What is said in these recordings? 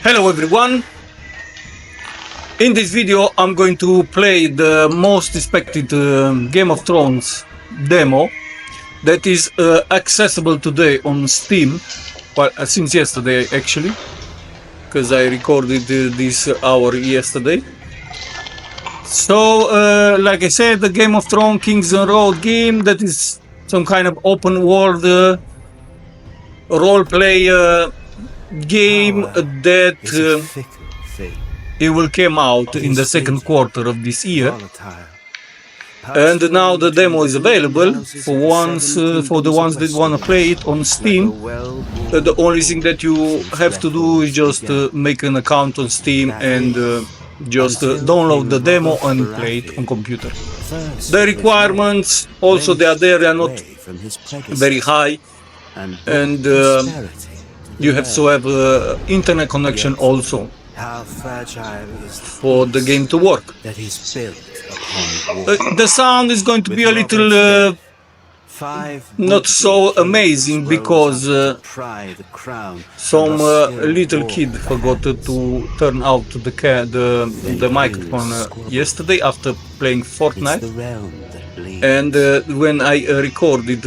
Hello everyone! In this video I'm going to play the most expected Game of Thrones demo that is accessible today on Steam, well, since yesterday actually, because I recorded this hour yesterday. So, like I said, the Game of Thrones KINGSROAD game, that is some kind of open world role-play game that it will come out in the second quarter of this year, and now the demo is available for the ones that want to play it on Steam. The only thing that you have to do is just make an account on Steam and just download the demo and play it on computer. The requirements also they are not very high, and you have to have internet connection also for the game to work. The sound is going to be a little not so amazing because some little kid forgot to turn out the microphone yesterday after playing Fortnite, and when I recorded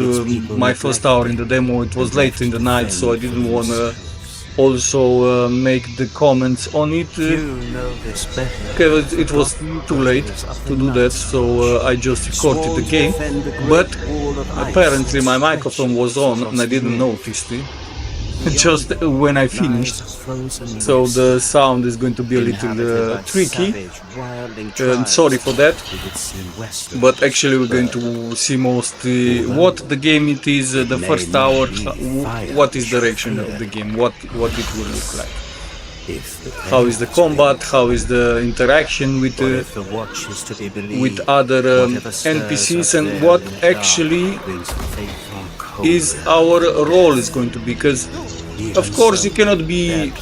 my first hour in the demo, it was late in the night, so I didn't want to also make the comments on it, because it was too late to do that, so I just recorded the game, but apparently my microphone was on and I didn't notice it just when I finished, so the sound is going to be a little tricky. Sorry for that, but actually we're going to see mostly what the game it is, the first hour, what is the direction of the game, what it will look like, how is the combat, how is the interaction with other NPCs, and what actually is our role is going to be, because of course you cannot be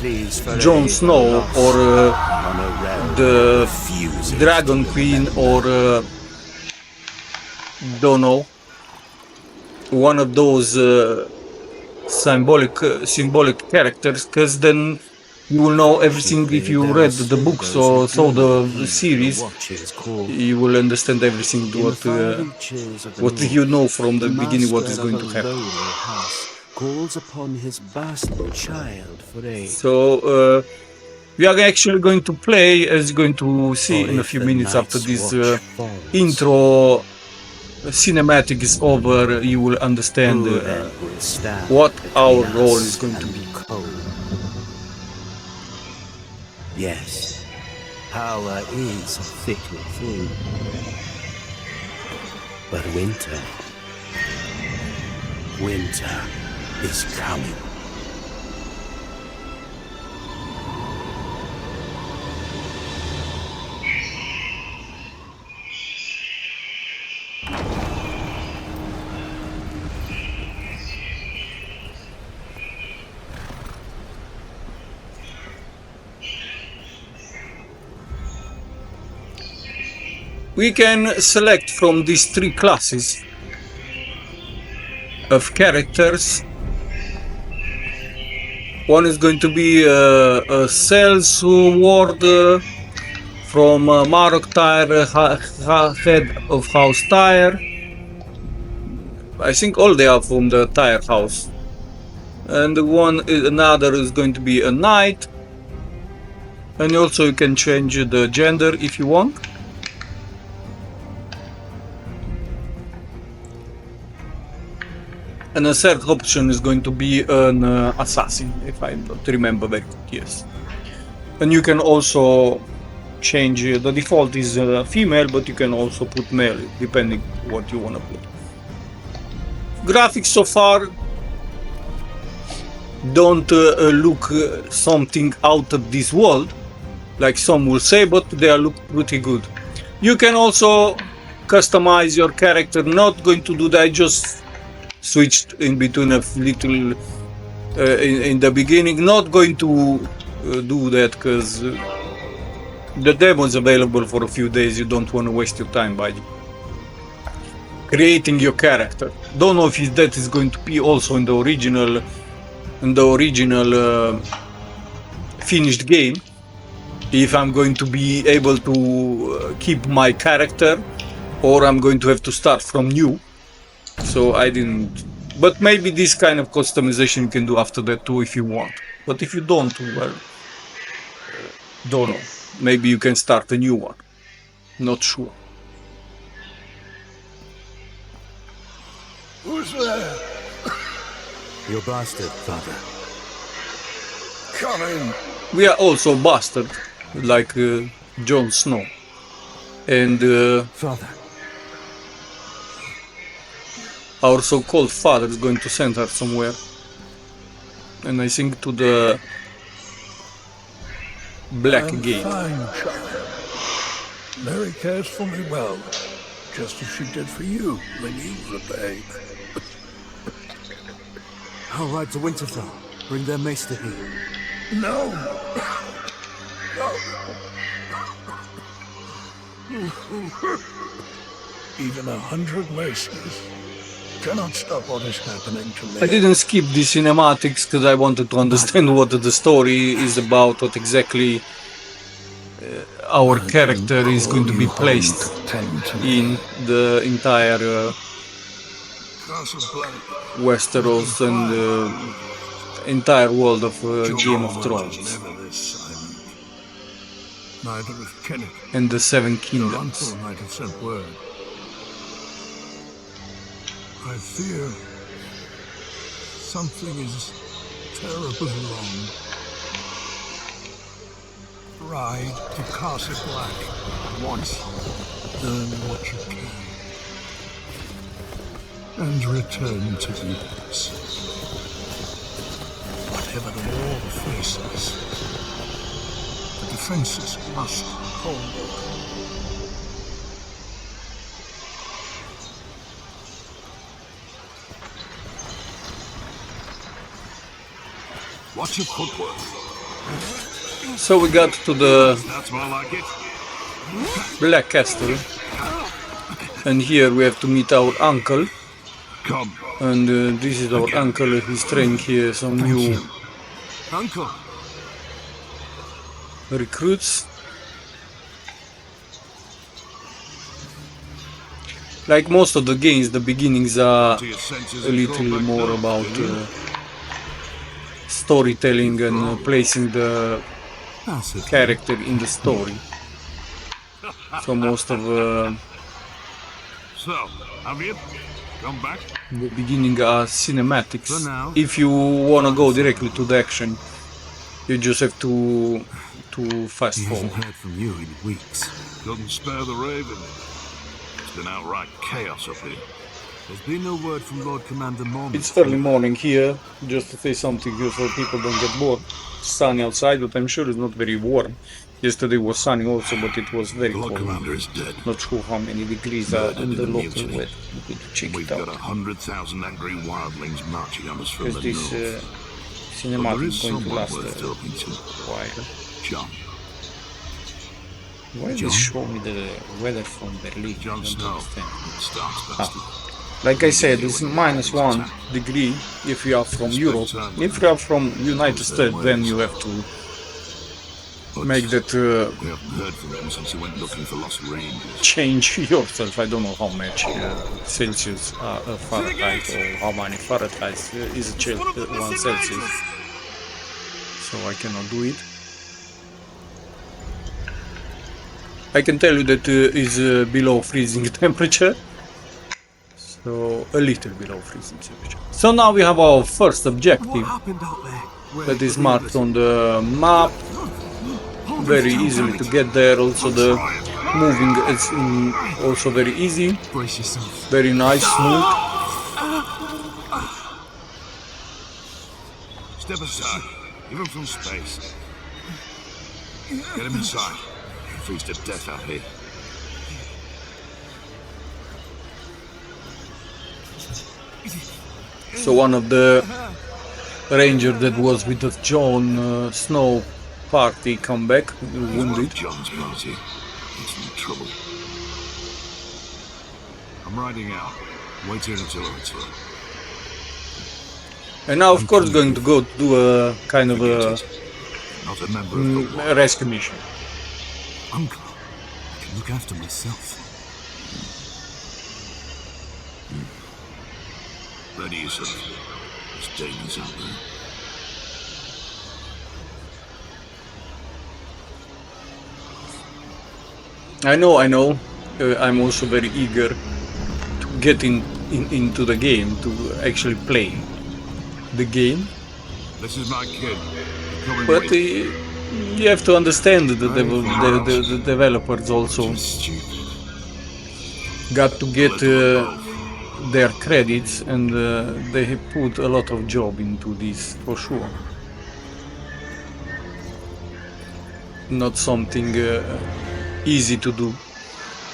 Jon Snow or the Dragon Queen or don't know, one of those symbolic characters, because then you will know everything. If you read the books or saw the series, you will understand everything what you know from the beginning what is going to happen. So we are actually going to play, as you're going to see in a few minutes after this intro cinematic is over. You will understand what our role is going to be. Yes, power is a fickle thing. But winter is coming. We can select from these three classes of characters. One is going to be a sales ward from Marok Tyre, head of House Tyre. I think all they are from the Tyre house. And another is going to be a knight. And also you can change the gender if you want. And a third option is going to be an assassin, if I don't remember very good, yes. And you can also change, the default is female, but you can also put male, depending what you want to put. Graphics so far don't look something out of this world, like some will say, but they look pretty good. You can also customize your character. Not going to do that, just switched in between a little in the beginning. Not going to do that because the demo is available for a few days. You don't want to waste your time by creating your character. Don't know if that is going to be also in the original finished game, if I'm going to be able to keep my character, or I'm going to have to start from new. So I didn't, but maybe this kind of customization you can do after that too if you want. But if you don't, well, don't know. Maybe you can start a new one. Not sure. Who's there? Your bastard, father. Come in. We are also bastard, like Jon Snow. And Father. our so-called father is going to send her somewhere. And I think to the Black Gate. Fine, child. Mary cares for me well, just as she did for you when you were a babe. I'll ride to Winterfell. Bring their maester here. No. No. Even 100 maces cannot stop what is happening to me. I didn't skip the cinematics because I wanted to understand what the story is about, what exactly our character is going to be placed in the entire Westeros and the entire world of Game of Thrones Neither is Kenneth. and the Seven Though Kingdoms. Uncle might have sent word. I fear something is terribly wrong. Ride to Castle Black at once. Learn what you can. And return to the Oaks. Whatever the wall faces, the defenses must hold. Watch your footwork. So we got to the That's more like it. Black Castle, and here we have to meet our uncle. Come. And this is our uncle. He's training here some new Uncle. recruits. Like most of the games, the beginnings are To your senses a and little crawl back more down. about storytelling and placing the That's it. character in the story. So most of So, have you come back? the beginning are cinematics. For now. If you wanna go directly to the action, you just have to fast He hasn't forward. heard from you in weeks. Couldn't spare the raven. It's been outright chaos up here. There's been no word from Lord Commander Mormon. It's early morning here, just to say something here so people don't get bored. It's sunny outside, but I'm sure it's not very warm. Yesterday was sunny also, but it was very The Lord cold. Commander is dead. Not sure how many degrees are in the local weather. We need to check We've it got out. 100,000 angry wildlings marching on us from Because the this north. But cinematic there is is going to someone last worth a talking to. while. John. Why does John? this show me the weather from Berlin? I John don't Snow. understand. Starks bastard. Like I said, it's -1 degree if you are from Europe. If you are from United States, then you have to make that We haven't heard from him since he went looking for lost rangers. change yourself. I don't know how much Celsius Fahrenheit or how many Fahrenheit is a 1 Celsius. So I cannot do it. I can tell you that is below freezing temperature. So a little below freezing temperature. So now we have our first What objective happened out there? that is marked on the map. Very easily to get there. Also the moving is also very easy. Brace yourself. Very nice, smooth. Step aside. Give him some space. Get him inside. Freeze to death out here. So one of the ranger that was with the Jon Snow party come back wounded. John's party. It's in trouble. I'm riding out. Wait here until I return. And now of course going to go do a kind of a Not a member of the A rescue mission. Uncle, I can look after myself. Ready yourself. There's dangers out there. I know. I'm also very eager to get into the game, to actually play the game. This is my kid. Coming But with. you have to understand that the developers also Just stupid. got to get Little of both. their credits, and they have put a lot of job into this for sure. Not something easy to do,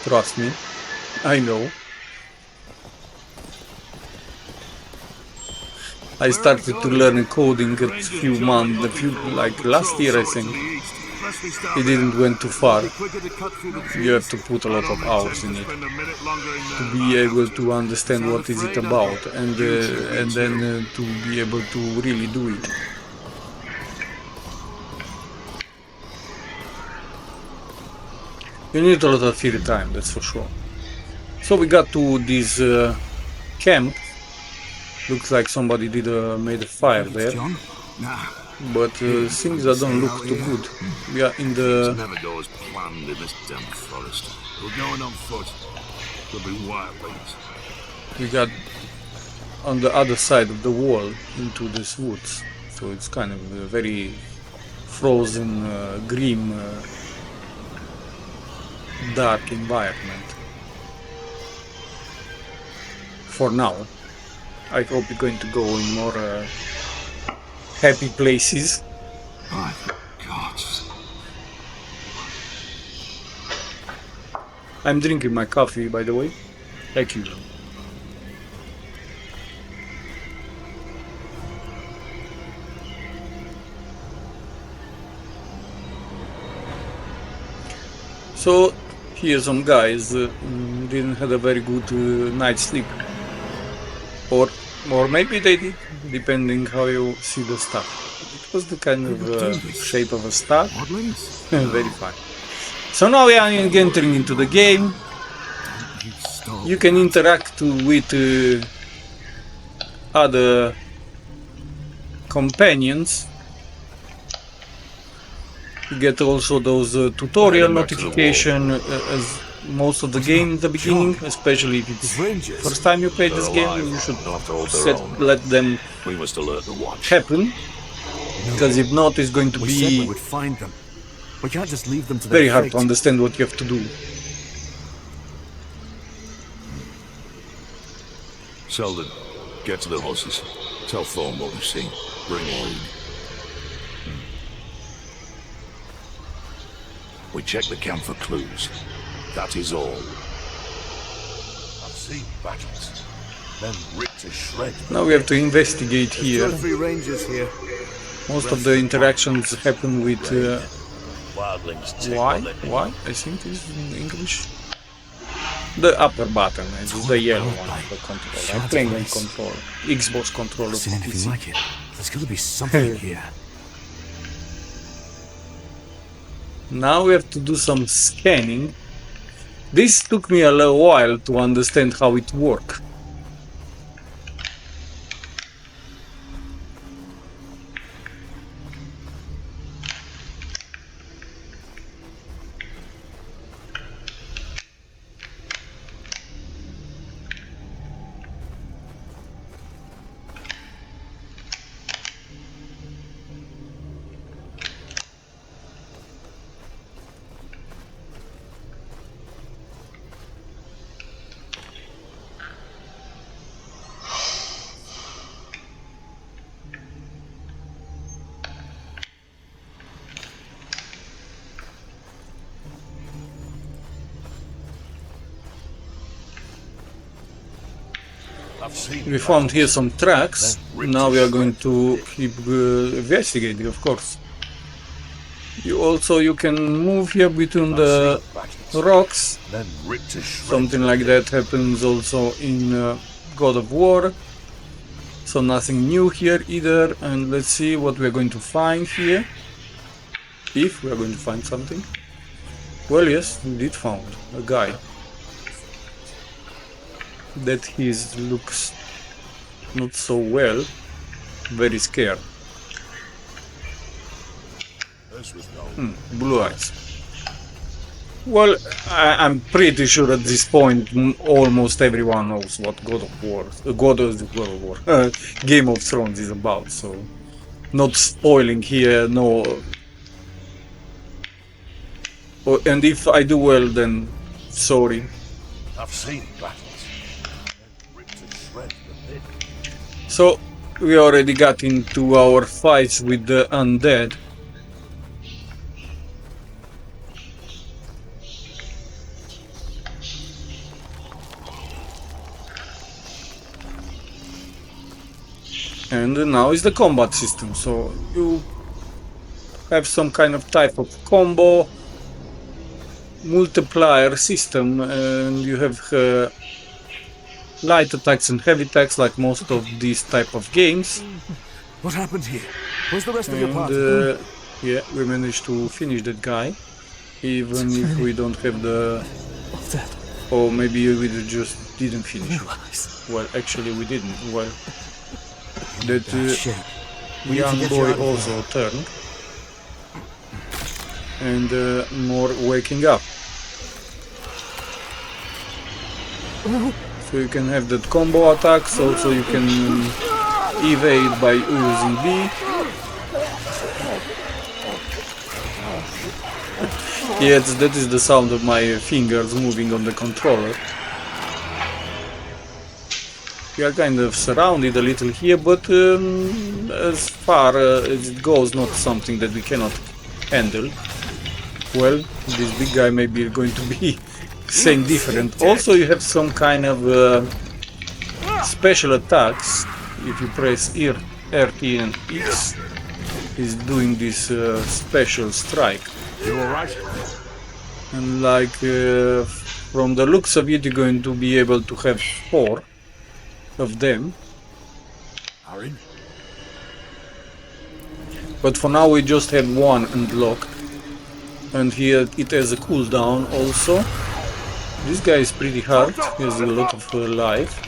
trust me. I know. I started to learn coding like last year, I think. It didn't went too far. You have to put a lot of hours in it to be able to understand what is it about, and then to be able to really do it. You need a lot of free time, that's for sure. So we got to this camp. Looks like somebody made a fire there, John? Nah. but things don't look too good. We are in the Never go as planned in this damn forest. We're going on foot. There'll be wildlings. we got on the other side of the wall into these woods, so it's kind of a very frozen, grim, dark environment. For now, I hope you're going to go in more happy places. My God. I'm drinking my coffee, by the way, like usual. So here some guys didn't have a very good night's sleep, or maybe they did, depending how you see the star. It was the kind of shape of a star. Wildlings? Very fine. So now we are entering into the game. You can interact with other companions. You get also those tutorial notification as most of the game in the beginning, especially if it's first time you play this game. You should let them We must alert the watch. happen, because if not, it's going to We said we be would find them. We can't just leave them to very their hard fate. to understand what you have to do. Sheldon, get to the horses. Tell Thorne what we've seen. Bring aid. We check the camp for clues. That is all. I've seen battles, then ripped to shreds. Now we have to investigate There's here. 2 or 3 rangers here. Most of the interactions happen with Wildlings take Y, I think is in English. The upper button, it's the yellow one for control. I'm playing on control, Xbox controller. Seen anything PC. like it? There's got to be something here. Now we have to do some scanning. This took me a little while to understand how it works. I've seen We found here some tracks. Now we are going to keep investigating, of course. You can move here between the rocks. then ripped to shreds. Something like that happens also in God of War. So nothing new here either. And let's see what we're going to find here. If we are going to find something. Well, yes, we did found a guy. That his looks not so well. Very scared. Blue eyes. Well, I'm pretty sure at this point almost everyone knows what God of War, Game of Thrones is about. So, not spoiling here. No. Oh, and if I do well, then sorry. I've seen battles. Ripped to shreds, but So we already got into our fights with the undead. And now is the combat system. So you have some kind of type of combo multiplier system, and you have light attacks and heavy attacks like most of these type of games. What happened here? Where's the rest of your And party? yeah, we managed to finish that guy, even if we don't have the... What's that? Or maybe we just didn't finish it. Well, actually we didn't. Well, that Shit. young boy also turned. And more waking up. So you can have that combo attacks, also you can evade by using B. Yes, that is the sound of my fingers moving on the controller. We are kind of surrounded a little here, but as far as it goes, not something that we cannot handle. Well, this big guy may be going to be saying different. Also, you have some kind of special attacks. If you press RT and X, is doing this special strike. You alright? And like from the looks of it, you're going to be able to have 4 of them. Aaron? But for now, we just have 1 unlocked. And here it has a cooldown also. This guy is pretty hard, he has a lot of life.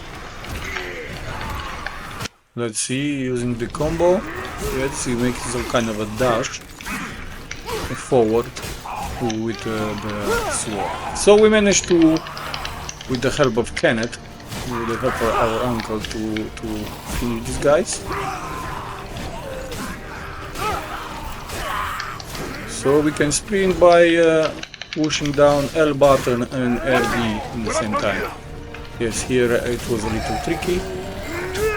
Let's see, using the combo. Let's see, making some kind of a dash forward with the sword. So we managed to, with the help of Kenneth, with the help of our uncle, to finish these guys. So we can sprint by pushing down L button and RB in the same time. Yes, here it was a little tricky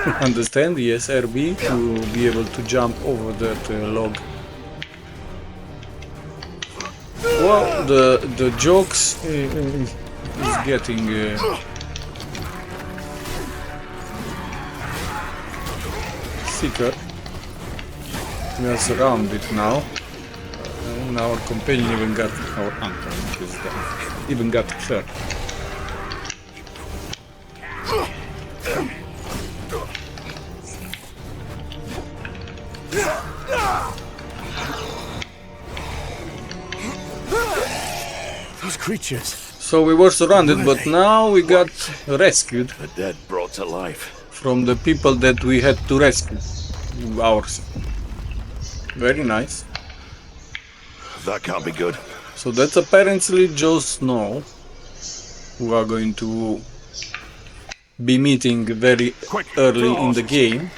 to understand. Yes, RB to be able to jump over that log. Well, the jokes is getting thicker. We are surrounded now. And our companion even got, our uncle even got hurt. Those creatures. So we were surrounded, but now we got rescued The dead brought to life. from the people that we had to rescue. Ours. Very nice. That can't be good. So that's apparently Jon Snow, who are going to be meeting very early in the game.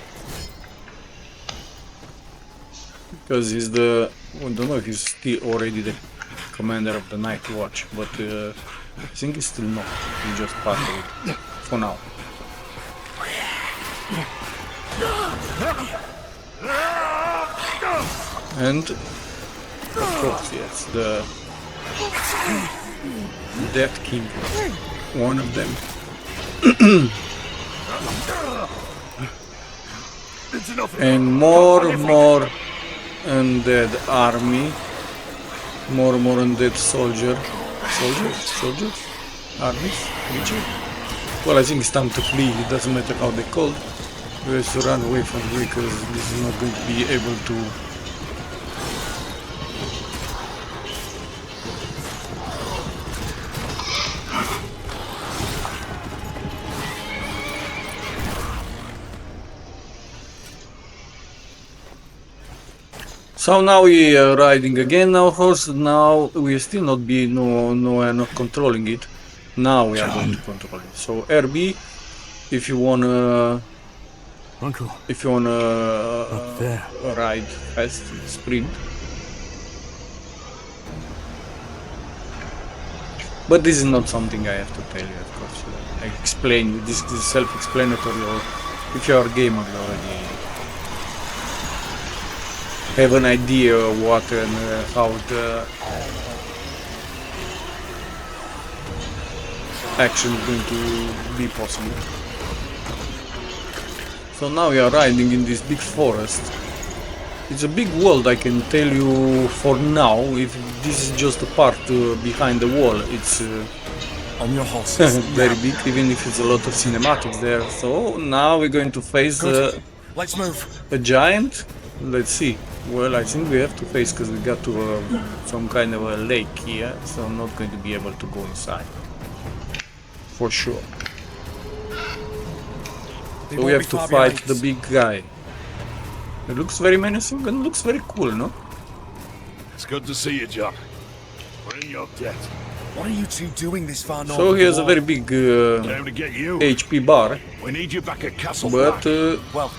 Because he's the, I don't know if he's still already the commander of the Night Watch, but I think he's still not. He just passed it for now. And of course, yes, the Death King, one of them. And more undead army, more undead soldiers, armies, creature. Well, I think it's time to flee. It doesn't matter how they're called. We have to run away from here because this is not going to be able to So now we are riding again our horse. Now we still not be we are not controlling it. Now we are going to control it. So RB, if you wanna Uncle, up there. ride fast, sprint. But this is not something I have to tell you, of course. I explain you. This is self-explanatory. Or if you are a gamer, you already have an idea what and how the action is going to be possible. So now we are riding in this big forest. It's a big world, I can tell you for now. If this is just a part behind the wall, it's On your horses. very big, even if it's a lot of cinematics there. So now we're going to face Good. Let's move. a giant. Let's see. Well, I think we have to face because we got to some kind of a lake here, so I'm not going to be able to go inside. For sure. So we have to fight the big guy. It looks very menacing and looks very cool, no? It's good to see you, John. We're in your debt. What are you two doing this far north? So he has a very big Time to get you. HP bar, We need you back at Castle but Black. Well,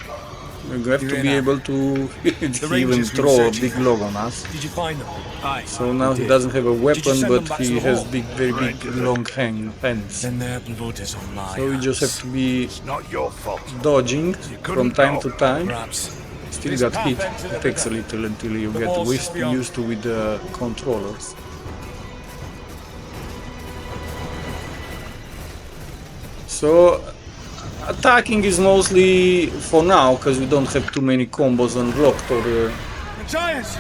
we have to be able to even Rangers throw a researching big log on us. did you find them? Aye. So now he did. doesn't have a weapon, send them but back to he the has hall? big, very big, long hands. Then their blood is on my So we just have to be It's not your fault. dodging from time to time. Perhaps. Still got hit. It takes a little until you get used to with the controllers. So attacking is mostly for now because we don't have too many combos unlocked or The giants!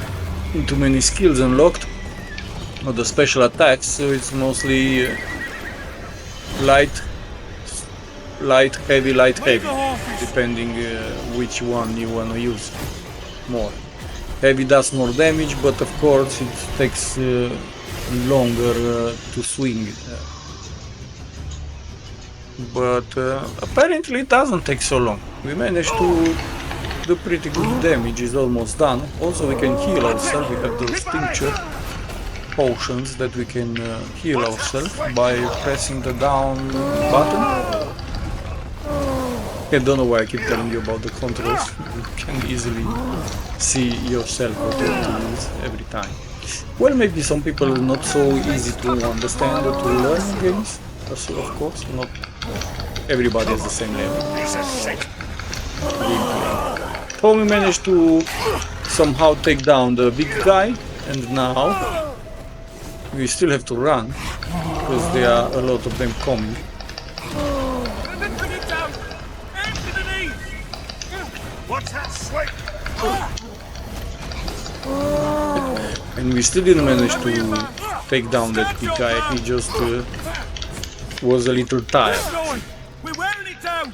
too many skills unlocked or the special attacks. So it's mostly light, heavy, depending which one you want to use more. Heavy does more damage, but of course it takes longer to swing. But apparently it doesn't take so long. We managed to do pretty good damage, it's almost done. Also we can heal ourselves, we have those tincture potions that we can heal ourselves by pressing the down button. I don't know why I keep telling you about the controls. You can easily see yourself what you have to use every time. Well, maybe some people are not so easy to understand or to learn games. So of course, not everybody has the same level. So we managed to somehow take down the big guy, and now we still have to run because there are a lot of them coming. What's that sweat? And we still didn't manage to take down that big guy, he just was a little tired. We're wearing it down!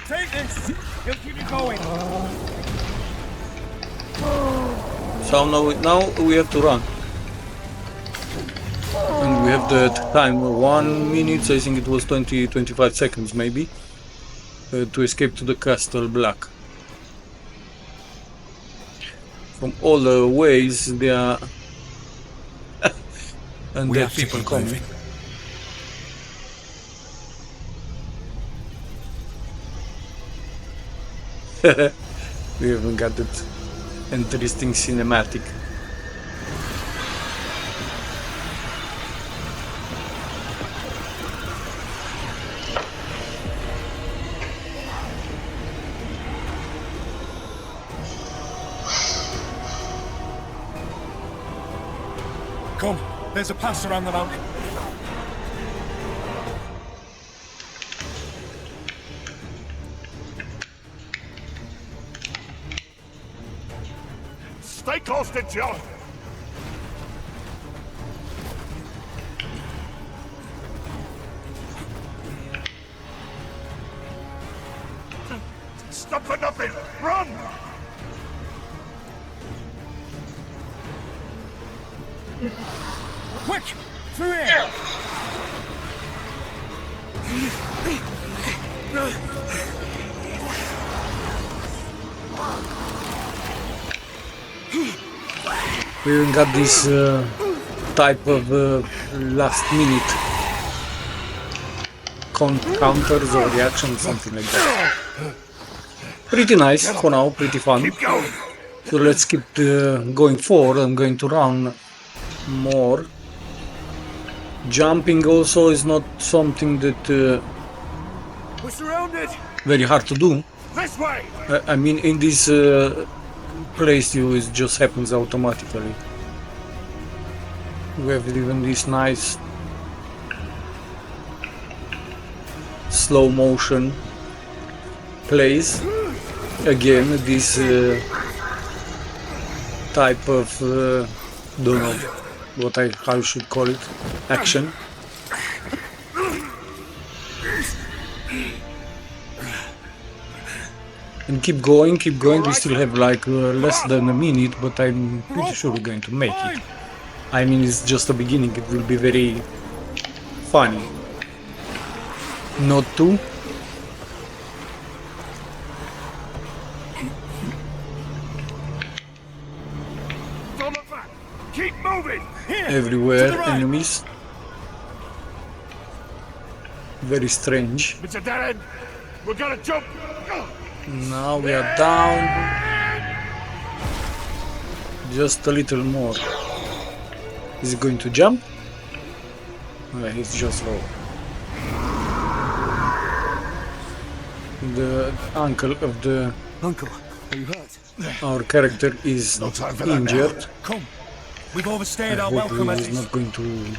Take this! He'll keep you going! So now we have to run. And we have the time, 1 minute, I think it was 20-25 seconds maybe, to escape to the Castle Black. From all the ways there are and We there are have to people keep coming. moving. We haven't got that interesting cinematic. Come, there's a pass around the mountain. Stay close to John. Stop for nothing. Run! Quick! Through here! We even got this type of last minute counters or reactions, something like that. Pretty nice for now, pretty fun. So let's keep going forward. I'm going to run more. Jumping also is not something that We're surrounded. very hard to do. This way. I mean, in this place, it just happens automatically. We have even this nice slow motion plays. Again, this type of don't know how I should call it, action. And keep going. We still have like less than a minute, but I'm pretty sure we're going to make it. I mean, it's just the beginning. It will be very funny not to. Keep moving. Everywhere enemies. Very strange. It's a dead end. We're gonna jump. Now we are down. Just a little more. Is he going to jump? No, he's just low. The uncle of the Uncle, are you hurt? our character is No time for that injured. now. Come. We've overstayed I our hope welcome at he's this. not going to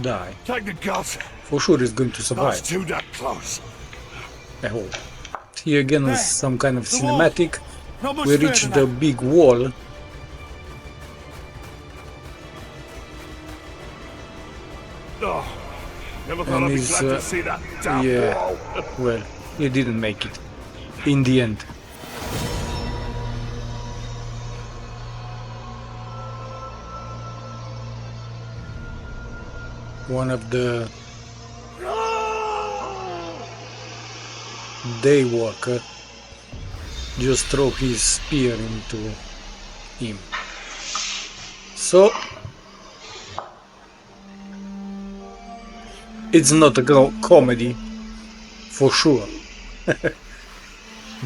die. Thank the gods. For sure he's going to That's survive. too that close. I hope. Here again is some kind of The wall. cinematic. Not much We further reach now. the big wall. Oh, never thought And I'd be he's, glad to see that damn yeah. wall. Well, he didn't make it. In the end. One of the day worker just throw his spear into him. So it's not a comedy for sure.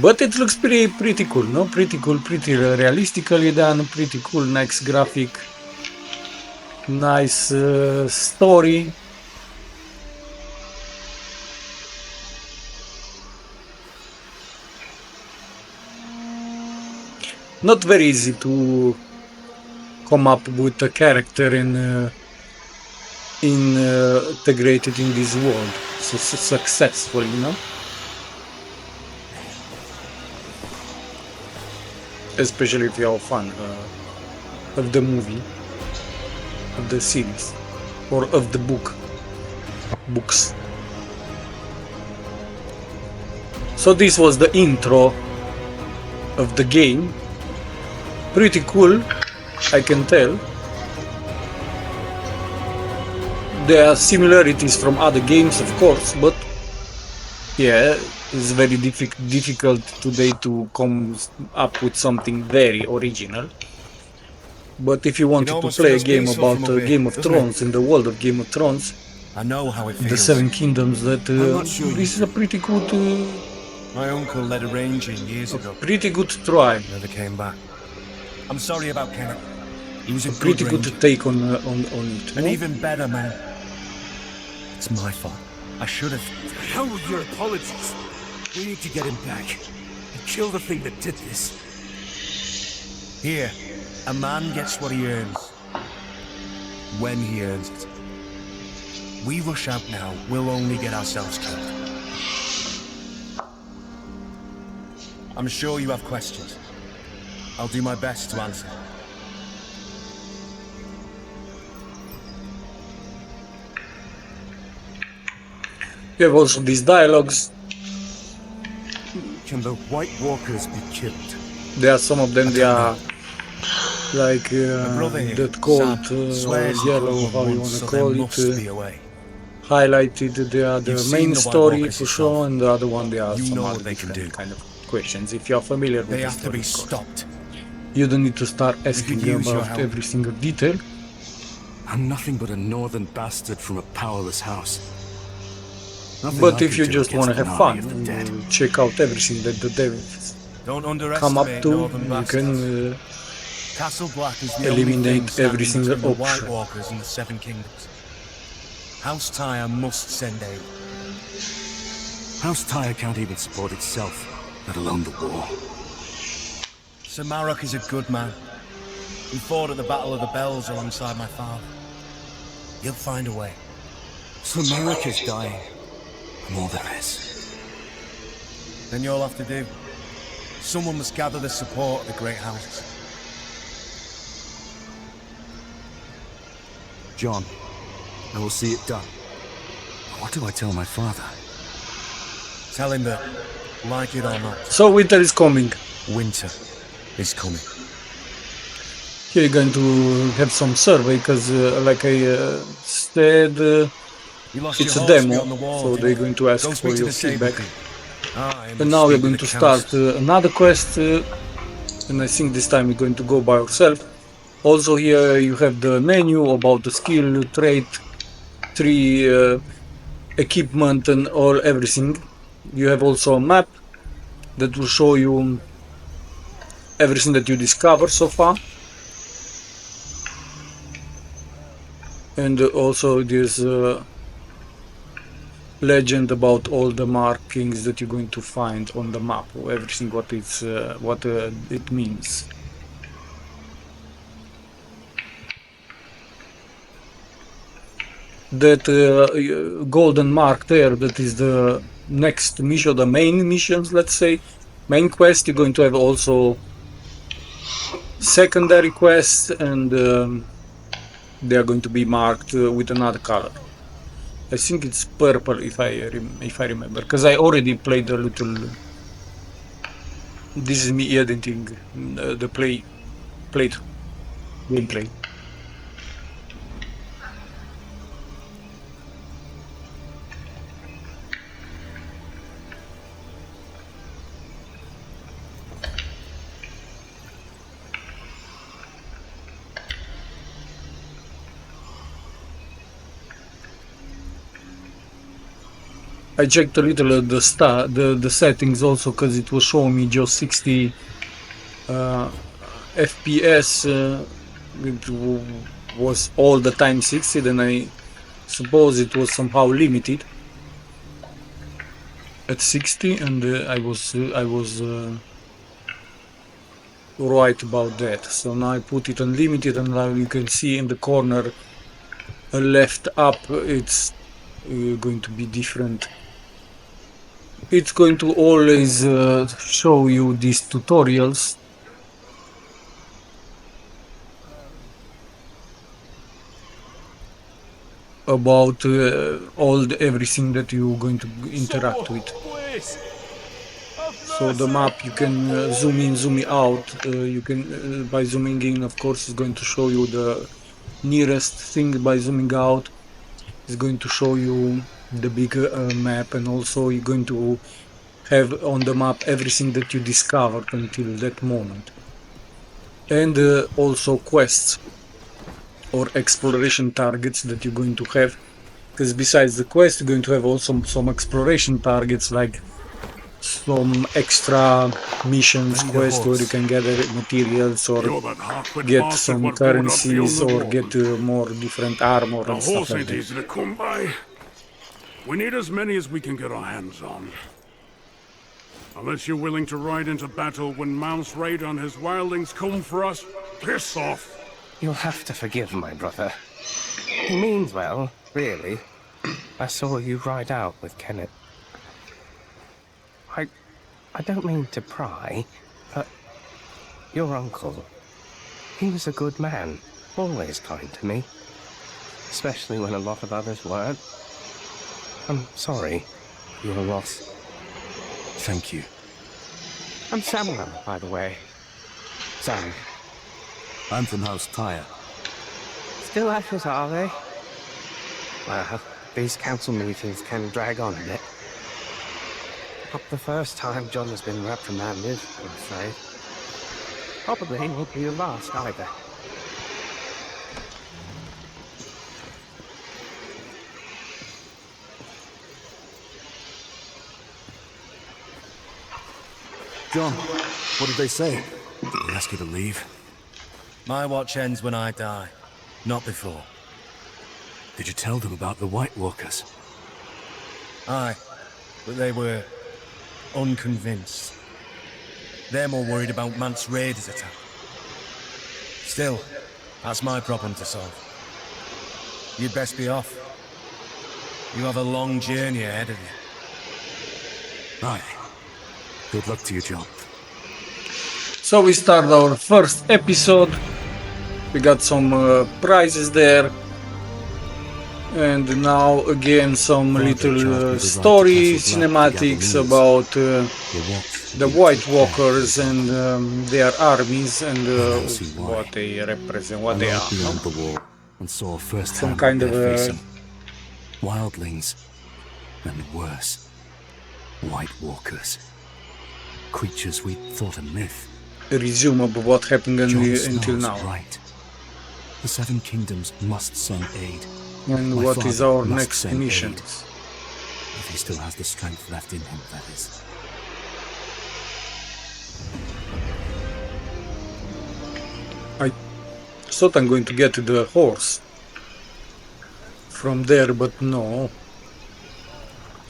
But it looks pretty cool, no? Pretty cool, pretty realistically done, pretty cool, nice graphic, nice story. Not very easy to come up with a character and integrate it in this world so successfully, you know? Especially if you're a fan of the movie, of the series, or of the books. So this was the intro of the game. Pretty cool, I can tell. There are similarities from other games, of course, but yeah, it's very difficult today to come up with something very original. But if you wanted to almost play a feels game peaceful about from up here, Game of doesn't Thrones, in the world of Game of Thrones, I know how it the feels. Seven Kingdoms, that I'm not sure this is a pretty good, My uncle led a ranger years ago. pretty good try, Never came back. I'm sorry about Kenneth. He was a good pretty ranger. good take on it. An No? even better man. It's my fault. I should have. Hell with your apologies. We need to get him back and kill the thing that did this. Here, a man gets what he earns. When he earns it. We rush out now, we'll only get ourselves killed. I'm sure you have questions. I'll do my best to answer. You have also these dialogues. Can the White Walkers be killed? There are some of them. They are like brother here, that cold, Sam, swears he yellow, killed how one you once, wanna so call there it, must be a way. highlighted. They are the You've seen main the White story Walkers for sure, yourself. and the other one they are You some know other what they can different do. kind of questions. If you are familiar with They the have to story, be of course. stopped. You don't need to start We asking could use your about help. every single detail. I'm nothing but a northern bastard from a powerless house. Nothing But I if could you do just want to against have an fun army of the dead. and check out everything that the devils Don't come up underestimate to, northern you bastards. can Castle Black is the only thing eliminate every standing single between the White option. Walkers and the Seven Kingdoms. House Tyre must send aid. House Tyre can't even support itself, let alone the war. Sir Marok is a good man. He fought at the Battle of the Bells alongside my father. He'll find a way. So Marek is dying. And all there is. Then you'll have to do. Someone must gather the support of the great houses. John, I will see it done. What do I tell my father? Tell him that, like it or not, So winter is coming. winter is coming. Here you're going to have some survey because, like I said, You lost it's your a horse demo, beyond the wall, so didn't they're you? going to ask Go for speak to your the stable feedback. keeper. I And must now we're speak going with to the start council. another quest, and I think this time you're going to go by yourself. Also here you have the menu about the skill, trait, tree, equipment and all everything. You have also a map that will show you everything that you discover so far. And also this legend about all the markings that you're going to find on the map, everything what it means. That golden mark there, that is the next mission, the main missions, let's say, main quest. You're going to have also secondary quests, and they are going to be marked with another color. I think it's purple if I remember, because I already played a little. This is me editing the played gameplay. I checked a little at the settings also because it was showing me just 60 FPS. It was all the time 60, then I suppose it was somehow limited at 60, and I was right about that. So now I put it unlimited, and now you can see in the corner left up, it's going to be different. It's going to always show you these tutorials about everything that you're going to interact with. So the map, you can zoom in, zoom out. You can by zooming in, of course, it's going to show you the nearest thing. By zooming out, it's going to show you the bigger map, and also you're going to have on the map everything that you discovered until that moment, and also quests or exploration targets that you're going to have, because besides the quest, you're going to have also some exploration targets, like some extra missions, quests where you can gather materials or You're that half-wit get bastard some what rode up beyond currencies the or wall. get more different armor The and stuff horse like ain't that. easy to come by. We need as many as we can get our hands on. Unless you're willing to ride into battle when Mouse Raid and his wildlings come for us, piss off. You'll have to forgive my brother. He means well, really. I saw you ride out with Kenneth. I don't mean to pry, but your uncle, he was a good man, always kind to me, especially when a lot of others weren't. I'm sorry for your loss. Thank you. I'm Samuel, by the way. Sam. I'm from House Tyre. Still ashes, are they? Well, these council meetings can drag on a bit. Not the first time John has been reprimanded, I'm afraid. Probably won't be the last either. John, what did they say? Did they ask you to leave? My watch ends when I die, not before. Did you tell them about the White Walkers? Aye, but they were unconvinced. They're more worried about Mance Raider's attack. Still, that's my problem to solve. You'd best be off. You have a long journey ahead of you. Right. Good luck to you, John. So we start our first episode. We got some prizes there. And now again some little story cinematics about the White Walkers and their armies and what they represent, what they are. Beyond the wall and saw Some kind of wildlings and worse, White Walkers, creatures we thought a myth. resume of what happened until now. Right. The Seven Kingdoms must send aid. And My what is father our must next send mission? aid. If he still has the strength left in him, that is. I thought I'm going to get the horse from there, but no.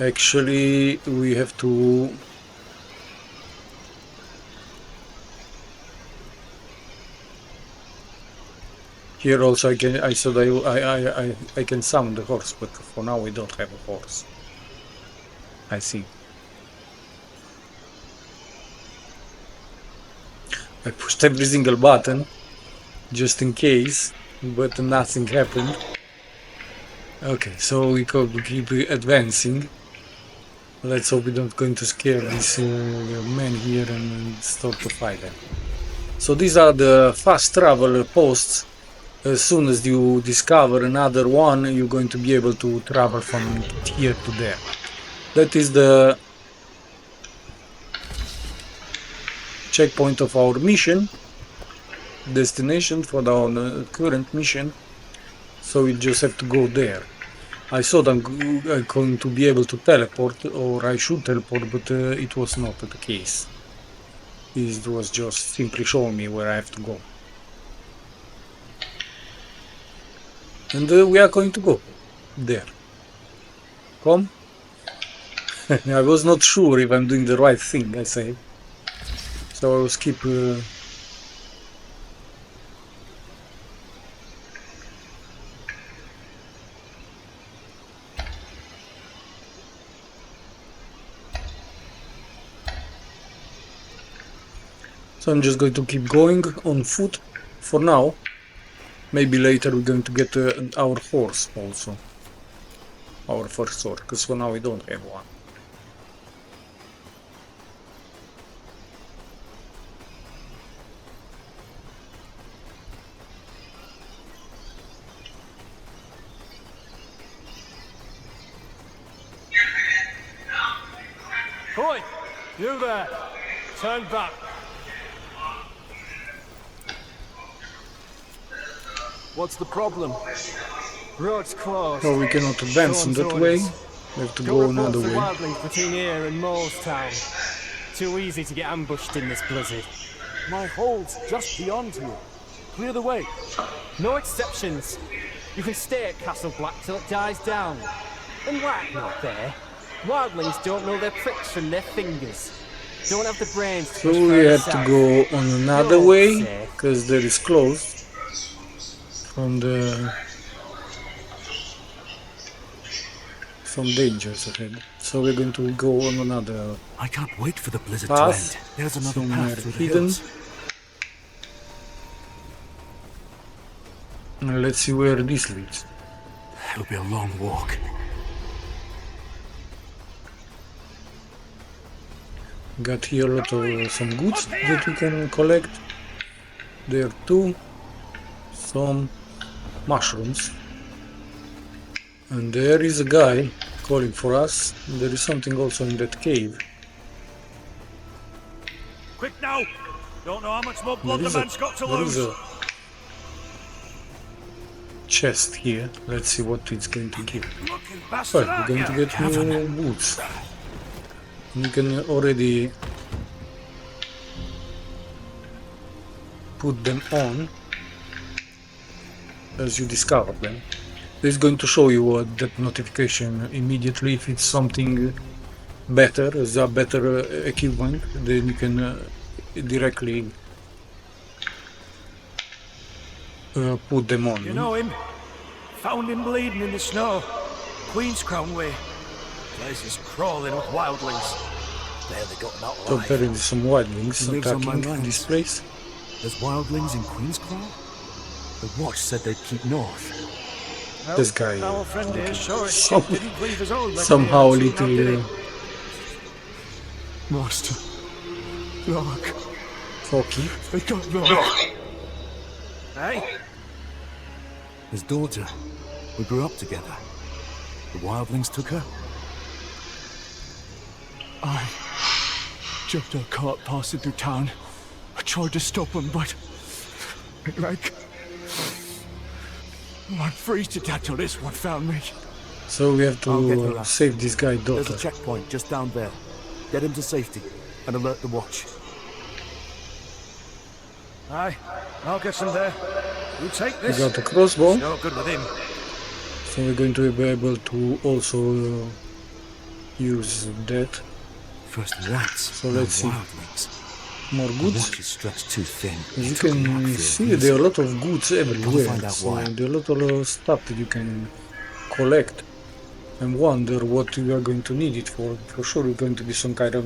Actually, we have to... Here also I said I can summon the horse, but for now we don't have a horse. I see. I pushed every single button just in case, but nothing happened. Okay, so we could keep advancing. Let's hope we don't going to scare these men here and start to fight them. So these are the fast travel posts. As soon as you discover another one, you're going to be able to travel from here to there. That is the checkpoint of our mission, destination for our current mission. So we just have to go there. I thought I'm going to be able to teleport, or I should teleport, but it was not the case. It was just simply showing me where I have to go. And we are going to go there. Come. I was not sure if I'm doing the right thing, I say. So I will skip... So I'm just going to keep going on foot for now. Maybe later we're going to get our horse also. Our first horse, because for now we don't have one. Oi! You there! Turn back! What's the problem? Road's closed. So we cannot advance in that way. We have to go another way. Wildlings between here and Moorestown. Too easy to get ambushed in this blizzard. My hold's just beyond you. Clear the way. No exceptions. You can stay at Castle Black till it dies down. And whack not there. Wildlings don't know their pricks from their fingers. Don't have the brains to So we have to go on another way, because there is closed. From the... some dangers ahead. So we're going to go on another I can't wait for the blizzard path, to end. There's another somewhere path through the hidden. hills. And let's see where this leads. It'll be a long walk. Got here a lot of some goods that we can collect. There too. Some mushrooms. And there is a guy calling for us. There is something also in that cave. Quick now! Don't know how much more blood There the is a, man's got to there is lose. a chest here. Let's see what it's going to give. Looking bastard, Well, we're aren't going to you? get more boots. You can already put them on as you discover them. It's going to show you that notification immediately if it's something better, as a better equipment, then you can directly put them on. You know him? Found him bleeding in the snow. Queen's Crown way. Place is crawling with wildlings. Barely got him out So alive. apparently some wildlings He lives on my attacking lands. this place. There's wildlings in KINGSROAD? The watch said they'd keep north. This guy Our friend here sure as some- shit didn't leave his own somehow a legacy out, did little he? Master. Look. foggy. They got Look. Hey? His daughter. We grew up together. The wildlings took her. I jumped a cart passing through town. I tried to stop him, but like I'd freeze to death till this one found me. So we have I'll get to her out. save this guy There's daughter. a checkpoint just down there. Get him to safety and alert the watch. Aye, I'll get some there. You take We this. got a crossbow, No good with him. so we're going to be able to also use that. First rats. So let's see. Wildlings. More The goods. watch is stretched too thin. As you It took me can out for a see, reason. there are a lot of goods everywhere. find out So why. there are a lot of stuff that you can collect and wonder what you are going to need it for. For sure, it's going to be some kind of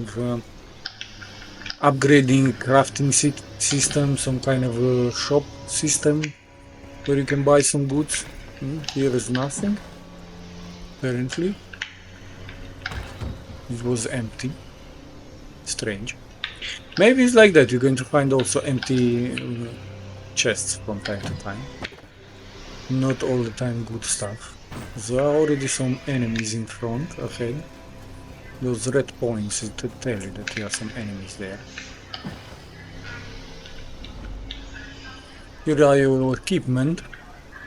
upgrading crafting system, some kind of shop system where you can buy some goods. Here is nothing. Apparently, it was empty. Strange. Maybe it's like that. You're going to find also empty chests from time to time. Not all the time good stuff. There are already some enemies in front, ahead. Those red points to tell you that there are some enemies there. Here are your equipment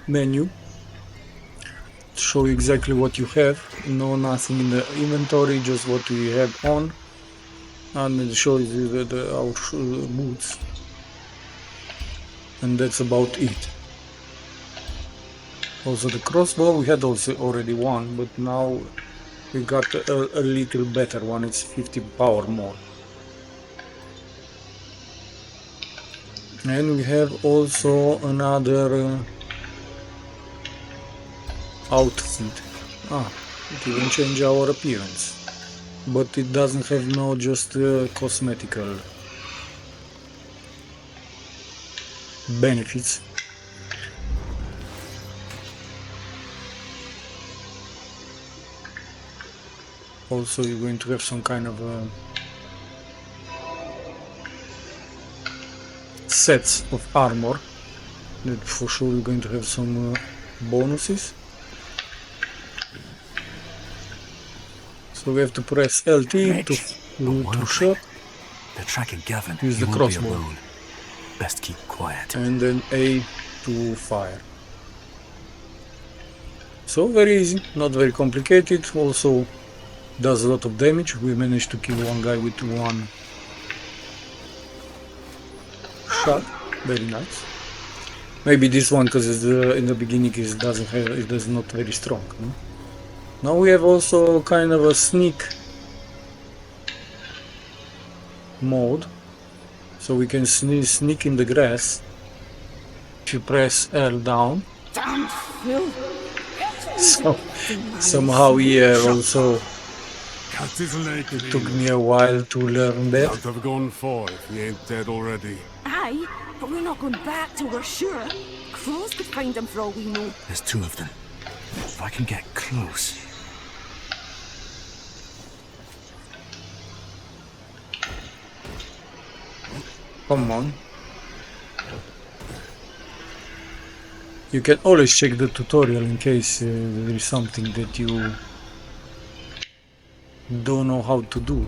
menu. Show you exactly what you have. No, nothing in the inventory, just what we have on. And it shows you our boots. And that's about it. Also the crossbow, we had also already one, but now we got a little better one. It's 50 power more. And we have also another outfit. It even change our appearance. But it doesn't have no just cosmetical benefits. Also, you're going to have some kind of sets of armor that for sure you're going to have some bonuses. So we have to press LT to shot. They're tracking Gavin. Use He the won't be crossbow. alone. Best keep quiet. And then A to fire. So very easy, not very complicated. Also does a lot of damage. We managed to kill one guy with one shot. Very nice. Maybe this one, because in the beginning it does not very strong. No? Now we have also kind of a sneak mode, so we can sneak in the grass. If you press L down, Damn fool! so somehow here also Cat is naked. it took me a while to learn that. Can't have gone far if he ain't dead already. Aye, but we're not going back till we're sure. Crows could find them for all we know. There's two of them. If I can get close. Come on. You can always check the tutorial in case there is something that you don't know how to do.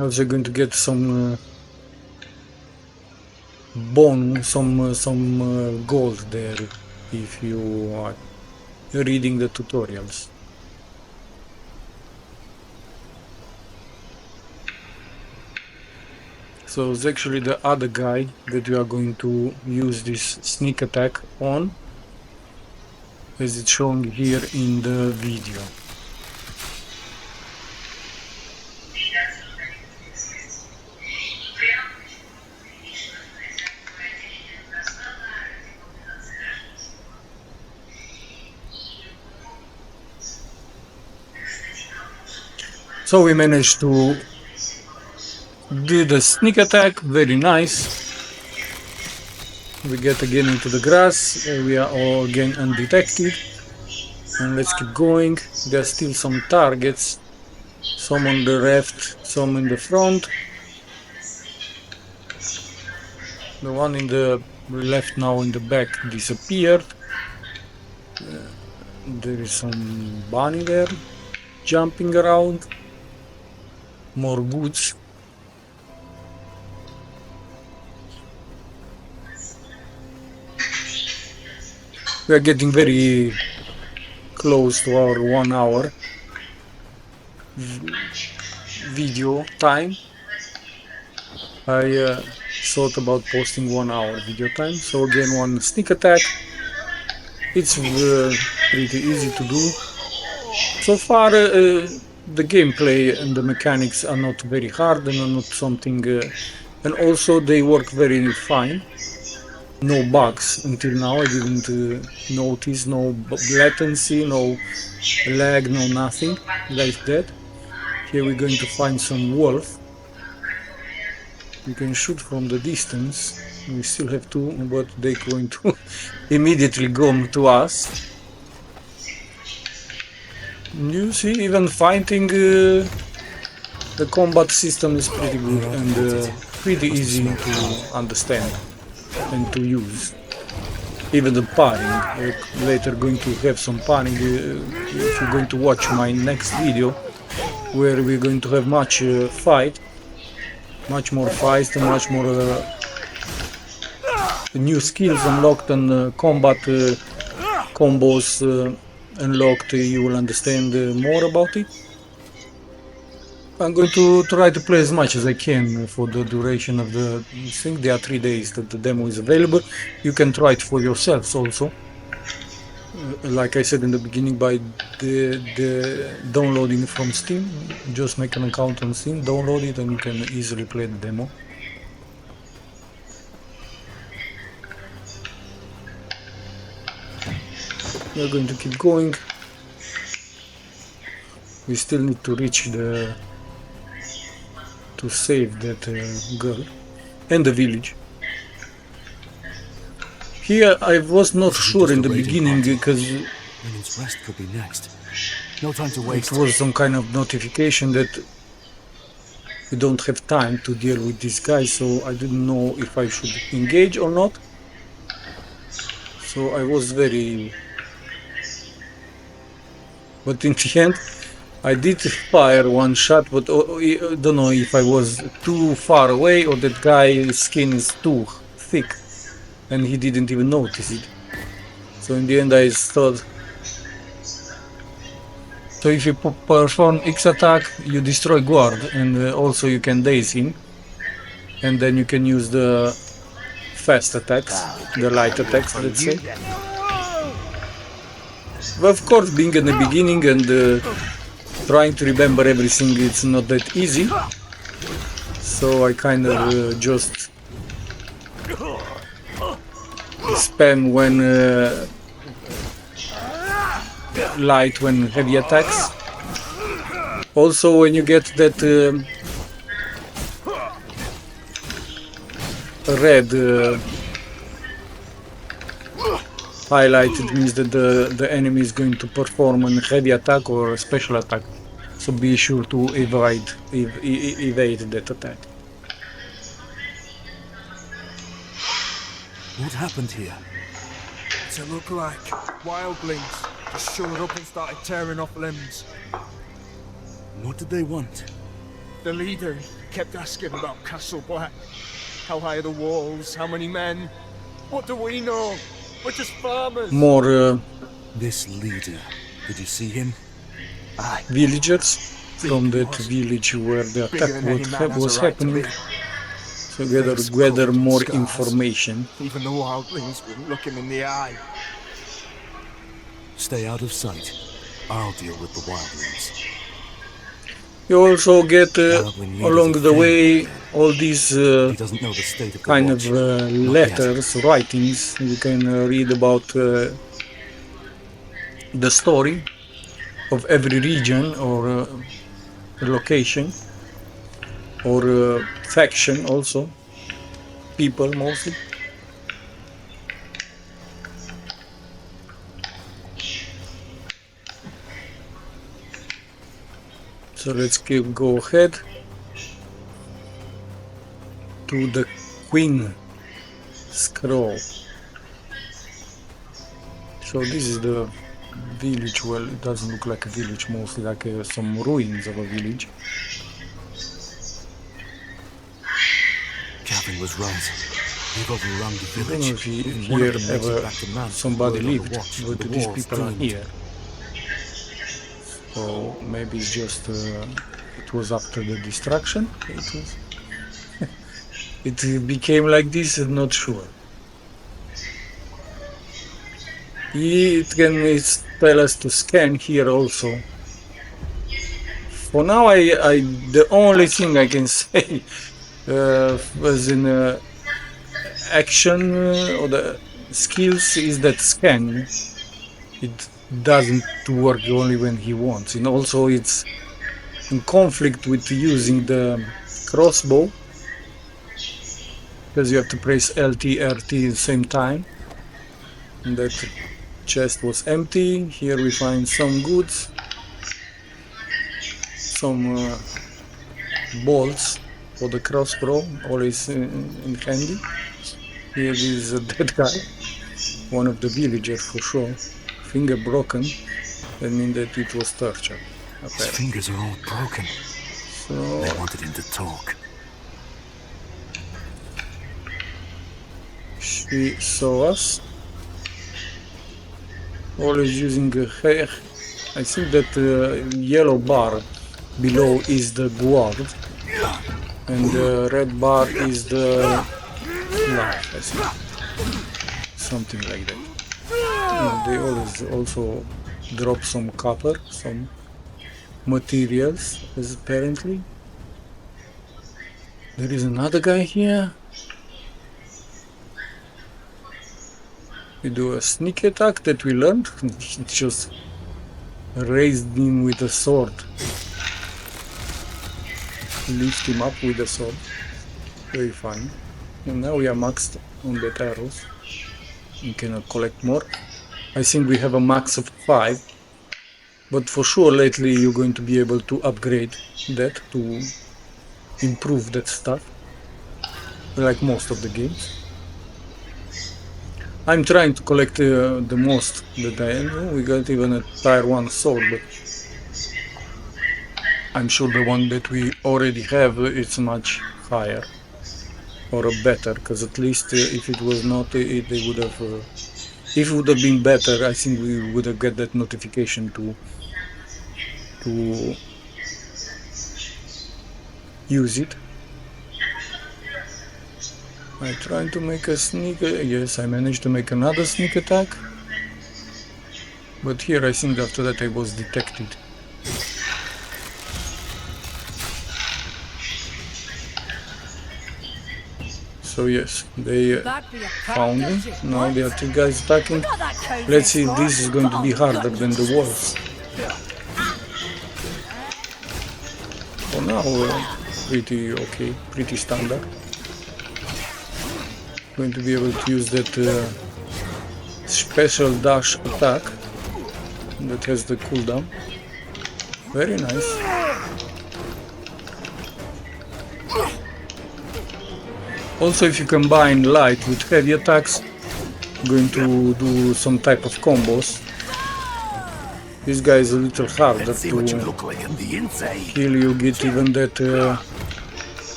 Also going to get some some gold there if you are reading the tutorials. So it's actually the other guy that we are going to use this sneak attack on, as it's shown here in the video. So we managed to do the sneak attack, very nice. We get again into the grass, we are all again undetected. And let's keep going. There are still some targets, some on the left, some in the front. The one in the left now in the back disappeared. There is some bunny there, jumping around. More woods. We are getting very close to our 1 hour video time. I thought about posting 1 hour video time. So again, one sneak attack. It's pretty easy to do. So far the gameplay and the mechanics are not very hard and are not something and also they work very fine. No bugs until now. I didn't notice no latency, no lag, no nothing like that. Here we're going to find some wolf. You can shoot from the distance. We still have two, but they're going to immediately go to us. You see, even fighting the combat system is pretty good and pretty easy to understand and to use. Even the parrying, later going to have some parrying if you're going to watch my next video, where we're going to have much much more fights and much more new skills unlocked and combat combos unlocked. You will understand more about it. I'm going to try to play as much as I can for the duration of the thing. There are 3 days that the demo is available. You can try it for yourselves also. Like I said in the beginning, by the downloading from Steam. Just make an account on Steam, download it, and you can easily play the demo. We are going to keep going. We still need to reach to save that girl and the village. Here I was not sure in the beginning because it was some kind of notification that we don't have time to deal with this guy, so I didn't know if I should engage or not. So I was very... But in the end I did fire one shot, but I don't know if I was too far away or that guy's skin is too thick and he didn't even notice it. So in the end I thought... So if you perform X attack, you destroy guard, and also you can daze him, and then you can use the fast attacks, the light attacks, let's say. But of course, being in the beginning and trying to remember everything, it's not that easy. So I kind of just spam when light, when heavy attacks. Also, when you get that red highlighted means that the enemy is going to perform a heavy attack or a special attack. So be sure to evade that attack. What happened here? To look like wildlings just showed up and started tearing off limbs. What did they want? The leader kept asking about Castle Black. How high are the walls? How many men? What do we know? We're just farmers. More This leader, did you see him? Aye. villagers from that village where the attack was happening. So gather more information. Even the wildlings wouldn't look him in the eye. Stay out of sight. I'll deal with the wildlings. You also get along the way all these He doesn't know the state of the kind of watch. Not letters, writings. You can read about the story of every region or location or faction also, people mostly. So let's go ahead to the KINGSROAD. So this is the village. Well, it doesn't look like a village, mostly like some ruins of a village. Gavin was right. We've overrun the I don't know village. if One here of them makes it ever back to Mount somebody Road on the lived, watch, but the these walls people are doomed. here. So maybe it's just it was after the destruction. It became like this. I'm not sure. It can tell us to scan here also. For now, the only thing I can say was in action or the skills is that scan. It doesn't work only when he wants, and also it's in conflict with using the crossbow because you have to press LT, RT at the same time. And that chest was empty. Here we find some goods, some bolts for the crossbow, always in handy. Here is a dead guy, one of the villagers for sure. Finger broken, that means that it was torture. His fingers are all broken. So They wanted him to talk. she saw us. Always using a hair. I think that yellow bar below is the guard, and the red bar is the life. I think. Something like that. They always also drop some copper, some materials, as apparently. There is another guy here. We do a sneak attack that we learned. Just raised him with a sword. Lift him up with a sword. Very fine. And now we are maxed on the arrows. We cannot collect more. I think we have a max of 5. But for sure lately you're going to be able to upgrade that to improve that stuff. Like most of the games. I'm trying to collect the most that I know. We got even a tier 1 sword, but I'm sure the one that we already have is much higher or better, because at least if it was not, they would have. If it would have been better, I think we would have got that notification to use it. I'm trying to make a sneak. Yes, I managed to make another sneak attack. But here I think after that I was detected. So yes, they found me. Now there are 2 guys attacking. Let's see if this is going to be harder than the walls. For now, pretty okay, pretty standard. going to be able to use that special dash attack that has the cooldown. Very nice. Also, if you combine light with heavy attacks, going to do some type of combos. This guy is a little harder to kill. You get even that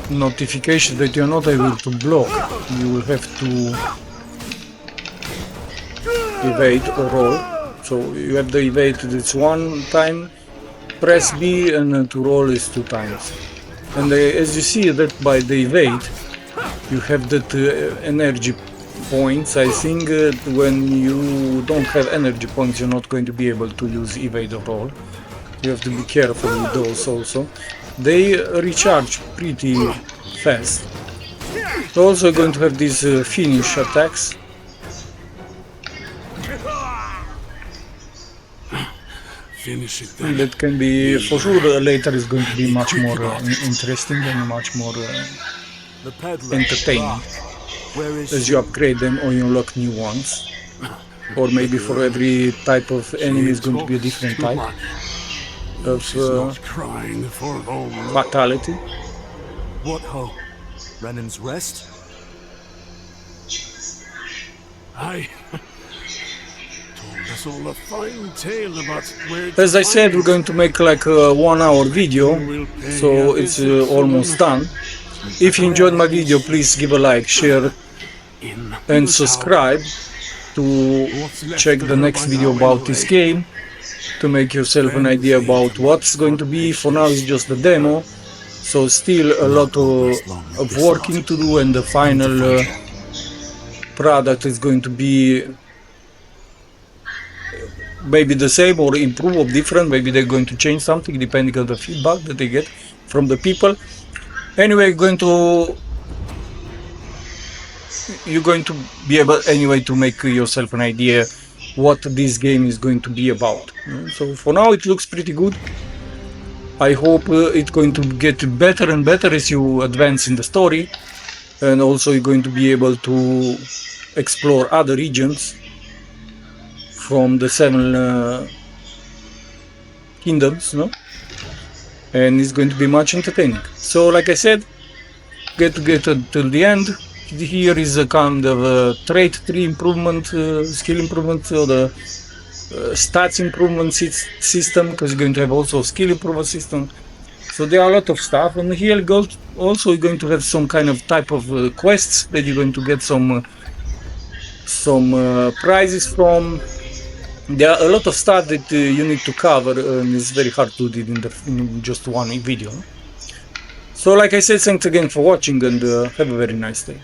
notification that you're not able to block. You will have to evade or roll. So you have the evade, it's one time, press B, and to roll is 2 times. And as you see that by the evade, you have that energy points. I think when you don't have energy points, you're not going to be able to use evade or roll. You have to be careful with those also. They recharge pretty fast. We're also going to have these finish attacks. Finish it then. That can be, for sure, later is going to be much more interesting and much more entertaining as you upgrade them or you unlock new ones. Or maybe for every type of enemy is going to be a different type of fatality. What hope? Renan's rest? Aye. Told us all a fine tale about where As I said, we're going to make like a 1-hour video, so it's almost done. If you enjoyed my video, please give a like, share and subscribe to check the next video about this game, to make yourself an idea about what's going to be. For now it's just the demo, so still a lot of working to do, and the final product is going to be maybe the same or improve or different. Maybe they're going to change something depending on the feedback that they get from the people. Anyway, you're going to be able anyway to make yourself an idea what this game is going to be about. So for now it looks pretty good. I hope it's going to get better and better as you advance in the story, and also you're going to be able to explore other regions from the 7 kingdoms, no? And it's going to be much entertaining. So like I said, get till the end. Here is a kind of a trait tree improvement, skill improvement, or the stats improvement system, because you're going to have also a skill improvement system. So there are a lot of stuff, and here also you're going to have some kind of type of quests that you're going to get some prizes from. There are a lot of stuff that you need to cover, and it's very hard to do it in just one video. So like I said, thanks again for watching, and have a very nice day.